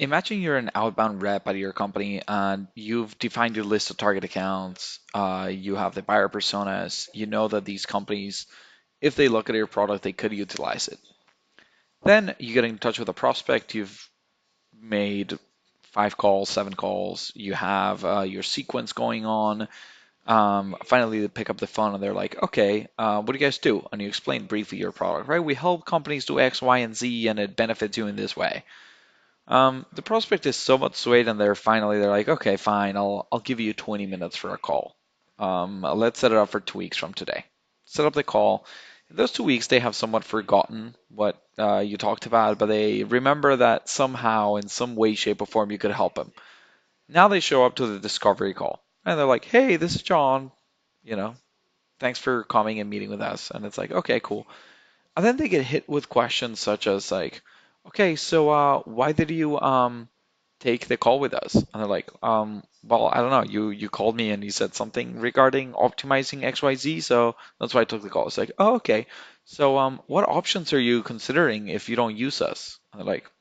Imagine you're an outbound rep at your company and you've defined your list of target accounts. You have the buyer personas. You know that these companies, if they look at your product, they could utilize it. Then you get in touch with a prospect. You've made 5 calls, 7 calls. You have your sequence going on. Finally, they pick up the phone and they're like, okay, what do you guys do? And you explain briefly your product, right? We help companies do X, Y, and Z, and it benefits you in this way. The prospect is somewhat swayed, and they're like, okay, fine, I'll give you 20 minutes for a call. Let's set it up for 2 weeks from today. Set up the call. In those 2 weeks, they have somewhat forgotten what you talked about, but they remember that somehow, in some way, shape, or form, you could help them. Now they show up to the discovery call, and they're like, hey, this is John. You know, thanks for coming and meeting with us. And it's like, okay, cool. And then they get hit with questions such as like, okay, so why did you take the call with us? And they're like, well, I don't know. You called me and you said something regarding optimizing XYZ, so that's why I took the call. It's like, oh, okay. So what options are you considering if you don't use us? And they're like,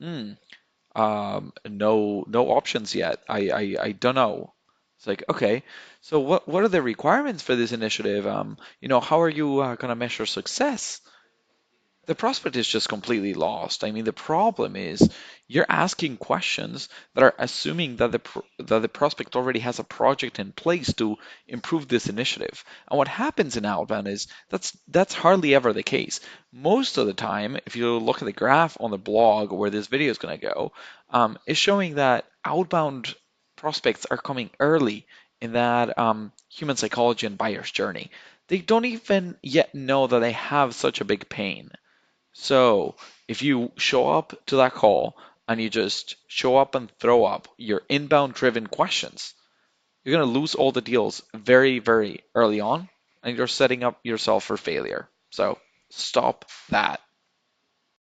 no options yet. I don't know. It's like, okay, so what are the requirements for this initiative? How are you gonna measure success? The prospect is just completely lost. I mean, the problem is you're asking questions that are assuming that the prospect already has a project in place to improve this initiative. And what happens in outbound is that's hardly ever the case. Most of the time, if you look at the graph on the blog where this video is going to go, it's showing that outbound prospects are coming early in that human psychology and buyer's journey. They don't even yet know that they have such a big pain. So if you show up to that call and you just show up and throw up your inbound driven questions, you're going to lose all the deals very, very early on and you're setting up yourself for failure. So stop that.